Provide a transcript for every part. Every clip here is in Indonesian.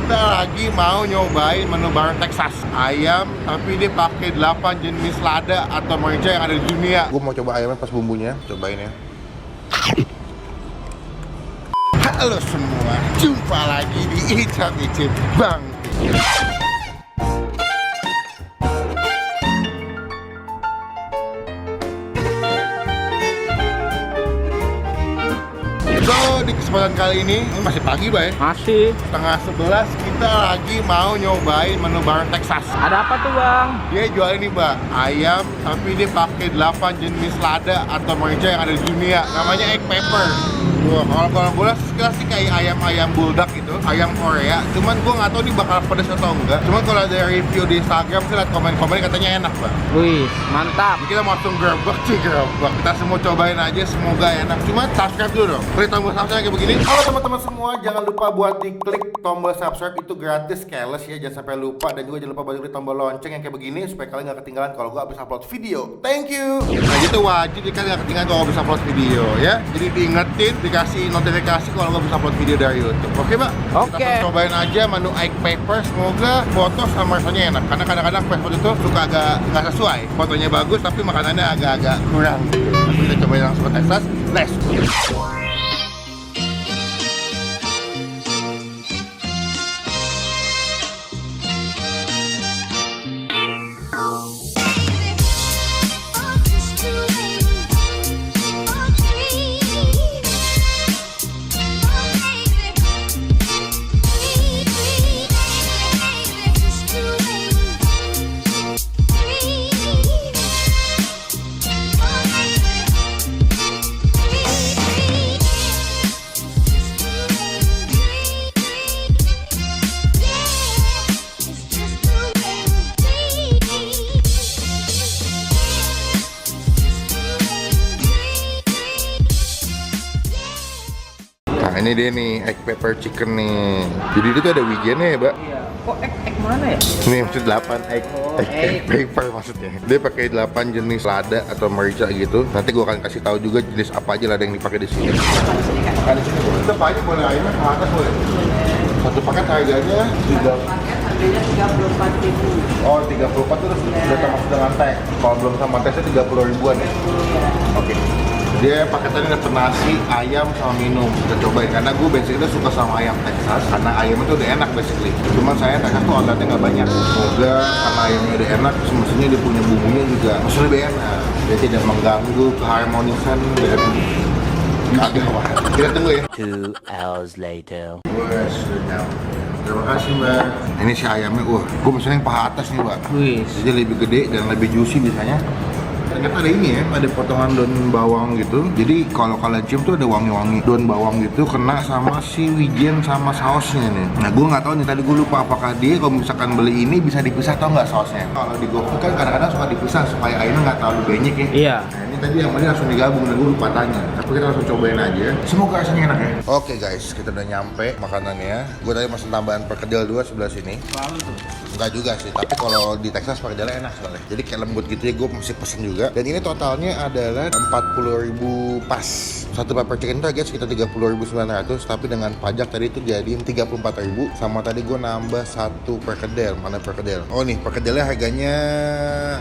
Kita lagi mau nyobain menu baru Texas. Ayam, tapi dia pakai 8 jenis lada atau merica yang ada di dunia. Gue mau coba ayamnya pas bumbunya. Cobain ya. Halo semua, jumpa lagi di Icip Bang. So, di kesempatan kali ini masih pagi, Bay. Masih. Setengah 11 kita lagi mau nyobain menu baru Texas. Ada apa tuh, Bang? Dia jual ini, Mbak, ayam, tapi dia pakai 8 jenis lada atau merica yang ada di dunia. Namanya egg pepper. Wah, kalau gue sekilas sih kayak ayam bulldog gitu, ayam Korea. Cuman gue nggak tahu ini bakal pedas atau enggak. Cuman kalau ada review di Instagram sih liat komen-komen katanya enak, Mbak. Wih, mantap. Jadi kita mau langsung gerbek. Kita semua cobain aja, semoga enak. Cuma subscribe dulu dong. Klik tombol subscribe kayak begini. Halo teman-teman semua, jangan lupa buat diklik tombol subscribe, itu gratis, keles ya, jangan sampai lupa. Dan juga jangan lupa buat klik tombol lonceng yang kayak begini supaya kalian nggak ketinggalan kalau gue habis upload video. Thank you. Nah gitu wajib kan nggak ketinggalan kalau habis upload video ya. Jadi diingetin, dikasih notifikasi kalau gue bisa upload video dari YouTube. Oke, Mbak? Oke. Kita cobain aja menu egg pepper. Semoga foto sama rasanya enak. Karena kadang-kadang fast food itu suka agak nggak sesuai. Fotonya bagus tapi makanannya agak-agak kurang. Tapi kita cobain langsung ke Texas. Let's go. Nah ini dia nih, egg pepper chicken nih. Jadi dia tuh ada wijennya ya, Mbak? Iya. Kok egg mana ya? Ini maksud 8 egg pepper maksudnya. Dia pakai 8 jenis lada atau merica gitu. Nanti gua akan kasih tahu juga jenis apa aja lada yang dipakai di sini. Makan di sini boleh. Tetap aja boleh, ayamnya ke atas boleh. Satu paket harganya 3. Harganya 34.000. Oh, 34 terus udah termasuk dengan tag. Kalau belum sama tagnya 30 ribuan ya. Oke. Dia paketannya ada nasi, ayam, sama minum. Kita cobain karena gue basically suka sama ayam Texas karena ayam itu udah enak basically. Cuma saya Texas tuh outletnya nggak banyak. Semoga karena ayamnya udah enak, semestinya dia punya bumbunya juga masih lebih enak. Dia tidak mengganggu keharmonisan dan kita tunggu ya. 2 hours later. Wes, terima kasih, Mbak. Ini si ayamnya, gue pesan yang paha atas nih, Mbak. Wih. Jadi lebih gede dan lebih juicy biasanya. Ternyata ada ini ya, ada potongan daun bawang gitu. Jadi kalau kalian cium tuh ada wangi-wangi daun bawang gitu kena sama si wijen sama sausnya nih. Nah gue nggak tahu nih, tadi gue lupa apakah dia kalau misalkan beli ini bisa dipisah atau nggak sausnya. Kalau di GoFood kan kadang-kadang suka dipisah supaya ayamnya nggak terlalu banyak ya. Iya. Nah ini tadi yang tadi langsung digabung dan gue lupa tanya. Tapi kita langsung cobain aja. Semoga rasanya enak ya. Oke guys, kita udah nyampe makanannya. Gue tadi pesen tambahan perkedel 2 sebelah sini. Baru tuh. Enggak juga sih, tapi kalau di Texas perkedelnya enak soalnya. Jadi kayak lembut gitu ya, gue mesti pesen juga. Dan ini totalnya adalah 40.000 pas. Satu pepper chicken itu agak sekitar 30.900, tapi dengan pajak tadi itu jadi 34.000. Sama tadi gue nambah satu perkedel. Mana perkedel? Oh nih, perkedelnya harganya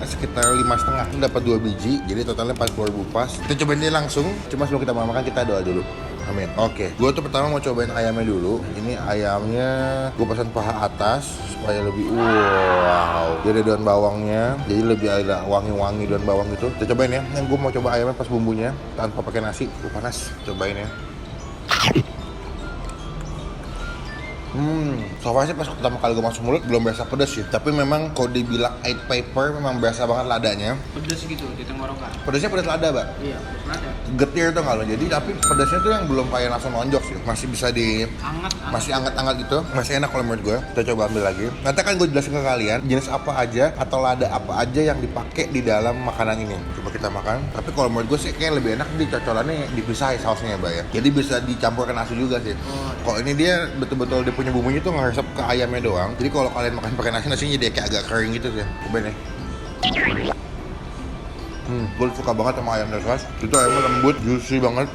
sekitar 5,5. Ini dapat 2 biji, jadi totalnya 40.000 pas. Kita cobain dia langsung. Cuma sebelum kita makan kita doa dulu. Amin. Oke, gue tuh pertama mau cobain ayamnya dulu. Ini ayamnya gue pesan paha atas supaya lebih wow. Dia ada daun bawangnya, jadi lebih ada wangi-wangi daun bawang gitu. Kita cobain ya. Yang gue mau coba ayamnya pas bumbunya tanpa pakai nasi. Panas. Cobain ya. So far sih pas pertama kali gue masuk mulut belum berasa pedas sih. Tapi memang kalau dibilang egg pepper memang berasa banget ladanya. Pedes gitu di tenggorokan. Pedasnya pedas lada, Mbak. Iya, pedes lada. Getir tuh kalau jadi, tapi pedasnya tuh yang belum kayak langsung nonjok sih. Masih bisa di masih anget-anget gitu. Masih enak kalau menurut gue. Kita coba ambil lagi. Nanti kan gue jelasin ke kalian jenis apa aja atau lada apa aja yang dipakai di dalam makanan ini. Coba kita makan. Tapi kalau menurut gue sih kayak lebih enak di cocolannya dipisah sausnya ya, Mbak ya. Jadi bisa dicampur ke nasi juga sih. Kalau ini dia betul-betul dia punya bumbunya tuh ngeresep ke ayamnya doang. Jadi kalau kalian makan pakai nasi, nasinya dia kayak agak kering gitu sih. Cobain ya. Gue suka banget sama ayam Texas. Itu ayamnya lembut, juicy banget.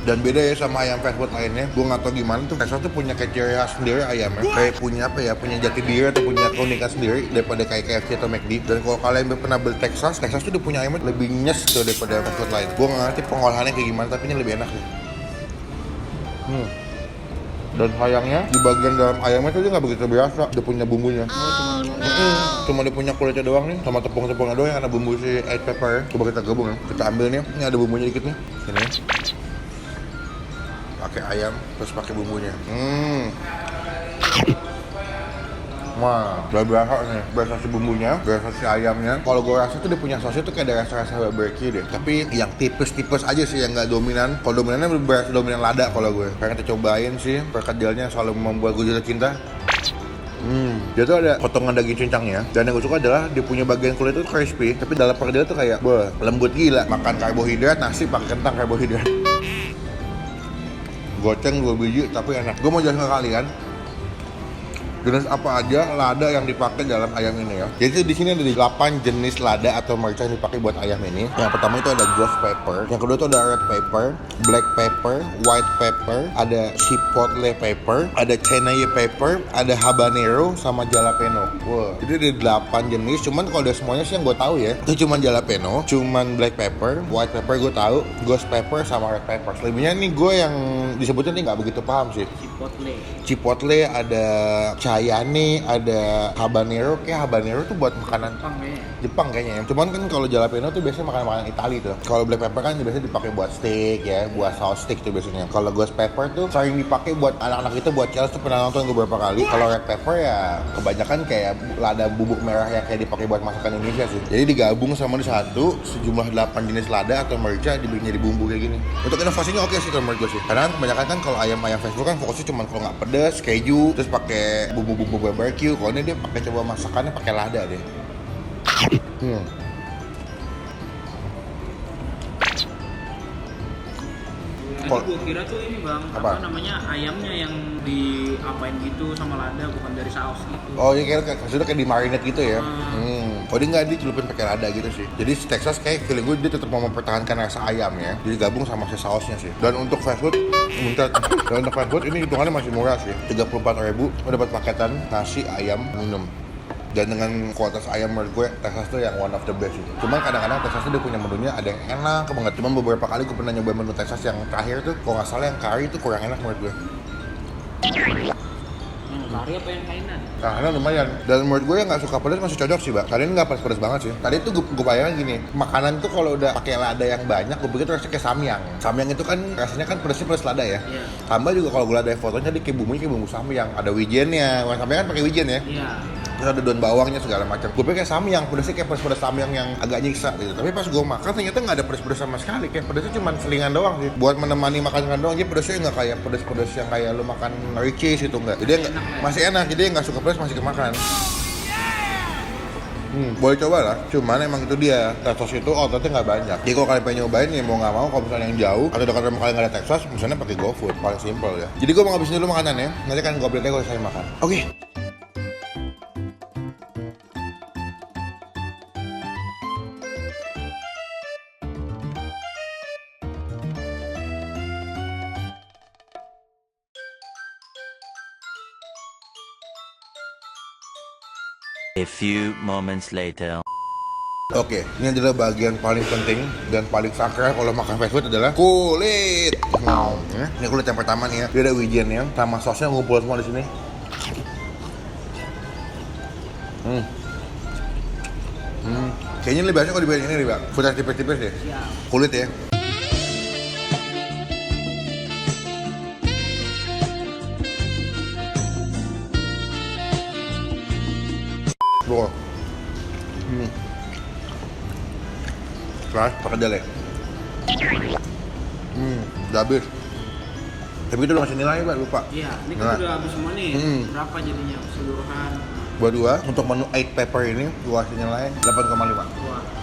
Dan beda ya sama ayam fast food lainnya. Gue nggak tahu gimana tuh. Texas tuh punya kayak ciri khas sendiri ayamnya. Kayak punya apa ya? Punya jati diri atau punya keunikan sendiri daripada kayak KFC atau McD. Dan kalau kalian pernah beli Texas tuh dia punya ayamnya lebih nyes tuh daripada fast food lain. Gue nggak ngerti pengolahannya kayak gimana, tapi ini lebih enak sih. Dan sayangnya di bagian dalam ayamnya tuh dia nggak begitu berasa. Dia punya bumbunya. Cuma dia punya kulitnya doang nih, sama tepung-tepungnya doang yang ada bumbu si white pepper. Coba kita gabung ya. Kita ambil nih, ini ada bumbunya dikit nih. Sini. Pakai ayam, terus pakai bumbunya. Wah, udah berasa nih, berasa si bumbunya, berasa si ayamnya. Kalau gue rasa tuh dia punya sosnya tuh kayak ada rasa-rasa barbecue deh. Tapi yang tipis-tipis aja sih, yang nggak dominan. Kalau dominannya berasa dominan lada kalau gue. Pengen kita cobain sih, perkedilnya selalu membuat gue jatuh cinta. Dia tuh ada potongan daging cincangnya. Dan yang gue suka adalah dia punya bagian kulit itu crispy. Tapi dalam perkedel tuh kayak, lembut gila. Makan karbohidrat, nasi pakai kentang karbohidrat. Goceng 2 biji tapi enak. Gue mau jelasin ke kalian jenis apa aja lada yang dipakai dalam ayam ini ya. Jadi di sini ada 8 jenis lada atau merica yang dipakai buat ayam ini. Yang pertama itu ada ghost pepper, yang kedua itu ada red pepper, black pepper, white pepper, ada chipotle pepper, ada cayenne pepper, ada habanero sama jalapeno. Wow. Jadi ada 8 jenis. Cuman kalau dari semuanya sih yang gue tahu ya, itu cuman jalapeno, cuman black pepper, white pepper gue tahu, ghost pepper sama red pepper. Selebihnya nih gue yang disebutnya nih nggak begitu paham sih. Chipotle ada cayenne, ada habanero. Kayak habanero tuh buat makanan Jepang kayaknya ya. Cuman kan kalau jalapeno tuh biasanya makanan Itali tuh. Kalau black pepper kan biasanya dipakai buat steak ya, buat saus steak tuh biasanya. Kalau ghost pepper tuh sering dipakai buat anak-anak itu buat challenge tuh pernah nonton beberapa kali. Kalau red pepper ya kebanyakan kayak lada bubuk merah yang kayak dipakai buat masakan Indonesia sih. Jadi digabung sama di satu sejumlah 8 jenis lada atau merica dibikin jadi bumbu kayak gini. Untuk inovasinya oke sih kalau menurut gue sih. Karena kebanyakan kan kalau ayam-ayam fast food kan fokusnya cuma kalau nggak pedas, keju, terus pakai bumbu-bumbu barbecue. Kalau ini dia pakai coba masakannya pakai lada deh. Tadi gue kira tuh ini bang, apa namanya ayamnya yang diapain gitu sama lada, bukan dari saus gitu. Oh iya maksudnya kayak di marinate gitu ya. Oh dia nggak dicelupin pakai lada gitu sih. Jadi si Texas kayak feeling gue dia tetap mau mempertahankan rasa ayam ya. Jadi gabung sama si sausnya sih. Dan untuk fast food, ini hitungannya masih murah sih. 34.000 udah dapat paketan nasi, ayam, minum. Dan dengan kualitas ayam menurut gue Texas tuh yang one of the best sih. Cuman kadang-kadang Texas tuh dia punya menunya ada yang enak banget. Cuman beberapa kali gue pernah nyoba menu Texas yang terakhir tuh kalau nggak salah yang curry tuh kurang enak menurut gue. Kari apa yang kainan? Karena lumayan. Dan menurut gue yang nggak suka pedas masih cocok sih, Mbak. Karena ini nggak pedas banget sih. Tadi tuh gue bayangin gini, makanan tuh kalau udah pakai lada yang banyak, gue pikir rasanya kayak samyang. Samyang itu kan rasanya kan pedasnya pedas lada ya. Iya. Tambah juga kalau gue lihat dari fotonya dia kayak bumbunya kayak bumbu samyang. Ada wijennya. Samyang kan pakai wijen ya. Iya. Terus ada daun bawangnya segala macam. Gue pikir kayak samyang, pedasnya kayak pedas samyang yang agak nyiksa gitu. Tapi pas gue makan ternyata nggak ada pedas-pedas sama sekali. Kayak pedasnya cuma selingan doang sih. Buat menemani makan doang. Jadi pedasnya nggak kayak pedas-pedas yang kayak lo makan Richeese gitu nggak. Jadi masih enak. Jadi nggak suka pedas masih kemakan. Boleh coba lah. Cuman emang itu dia Texas itu outletnya nggak banyak. Jadi kalau kalian pengen nyobain ya mau nggak mau kalau misalnya yang jauh atau dekat rumah kalian nggak ada Texas, misalnya pakai GoFood paling simple ya. Jadi gue mau ngabisin dulu makanannya. Nanti kan gue beli kalau saya makan. Oke. A few moments later. Oke, ini adalah bagian paling penting dan paling sakral kalau makan fast food adalah kulit. Ini kulit yang pertama nih ya. Dia ada wijennya sama sausnya ngumpul semua di sini. Kayaknya lebih biasanya kalau dibayar ini nih, Bang. Putar tipis-tipis deh. Kulit ya. Bro. Keras, perkedel ya. Udah habis. Tapi itu udah ngasih nilai, Pak, lupa. Iya, ini kan udah habis semua nih. Berapa jadinya keseluruhan? buat gua. Untuk menu 8 pepper ini gua kasih nilai 8,5.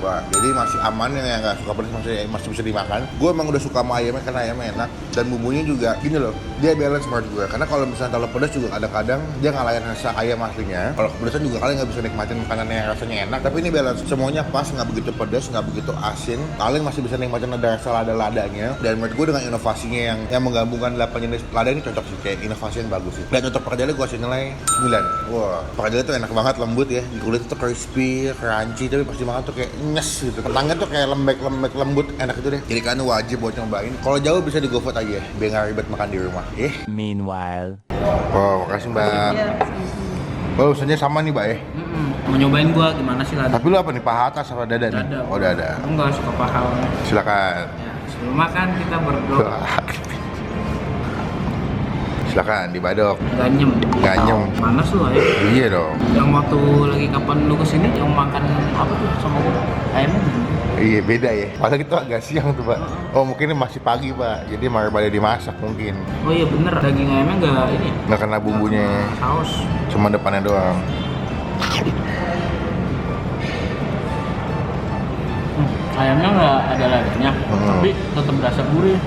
Wah, jadi masih aman yang nggak suka pedas masih bisa dimakan. Gue emang udah suka sama ayamnya karena ayamnya enak dan bumbunya juga gini loh, dia balance menurut gue. Karena kalau misalnya terlalu pedas juga kadang-kadang dia ngalahin rasa ayam aslinya. Kalau kepedasan juga kalian nggak bisa nikmatin makanan yang rasanya enak. Tapi ini balance, semuanya pas, nggak begitu pedas, nggak begitu asin. Kalian masih bisa nikmatin ada rasa lada-ladanya. Dan menurut gue dengan inovasinya yang menggabungkan 8 jenis lada ini cocok sih, kayak inovasi yang bagus sih. Dan untuk perkedel gue kasih nilai 9. Wah, perkedel tuh enak banget, lembut ya. Di kulit tuh crispy, crunchy, tapi pasti banget tuh kayak nyes gitu. Kentangnya tuh kayak lembek-lembek lembut, enak itu deh. Jadi kalian wajib buat nyobain. Kalau jauh bisa di GoFood aja, biar nggak ribet makan di rumah. Meanwhile. Oh, makasih Mbak. Oh, urusannya sama nih Mbak ya. Mau nyobain gua gimana sih lada? Tapi lu apa nih, paha atas apa dada nih? Dada. Oh, dada. Aku nggak suka paha. Silakan. Ya, sebelum makan kita berdoa. Silakan dibadok. Ganyem. Ganyem. Panas lu ya? Iya dong. Yang waktu lagi kapan lu kesini yang makan apa tuh sama gua? Ayamnya gimana? Iya beda ya. Padahal itu agak siang tuh Pak. Oh mungkin ini masih pagi Pak. Jadi pada dimasak mungkin. Oh iya bener, daging ayamnya nggak ini. Nggak kena bumbunya. Saus. Cuma depannya doang. Ayamnya nggak ada ladanya, tapi tetap berasa gurih.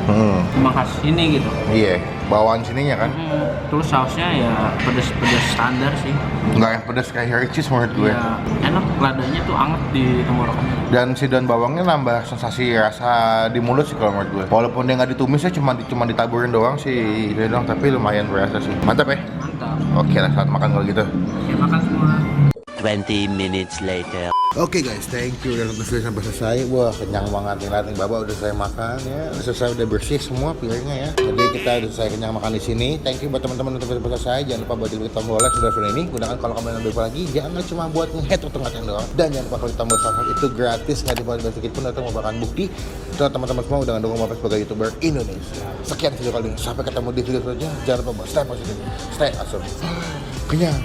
Cuma khas sini gitu. Iya. Bawaan sininya kan. Terus sausnya ya pedas-pedas standar sih. Nggak yang pedas kayak hairy cheese menurut gue. Ya, enak, ladanya tuh anget di tenggorokan. Dan si daun bawangnya nambah sensasi rasa di mulut sih kalau menurut gue. Walaupun dia nggak ditumisnya cuma ditaburin doang sih, itu doang, tapi lumayan berasa sih. Mantap ya? Mantap. Oke lah, saat makan kalau gitu. Oke, makan semua. 20 minutes later. Oke guys, thank you udah nonton video sampai selesai. Wah, kenyang banget nih, lihat nih Baba udah selesai makan ya. Udah selesai, udah bersih semua piringnya ya. Jadi kita udah selesai kenyang makan di sini. Thank you buat teman-teman untuk sampai selesai. Jangan lupa buat klik tombol like sudah video ini. Gunakan kalau kalian lebih lagi, jangan cuma buat nge-head atau ngatain doang. Dan jangan lupa klik tombol subscribe, itu gratis, nggak dibayar sedikit pun, atau merupakan bukti untuk teman-teman semua udah ngedukung Bapak sebagai YouTuber Indonesia. Sekian video kali ini, sampai ketemu di video selanjutnya. Jangan lupa stay positif, stay awesome. Kenyang.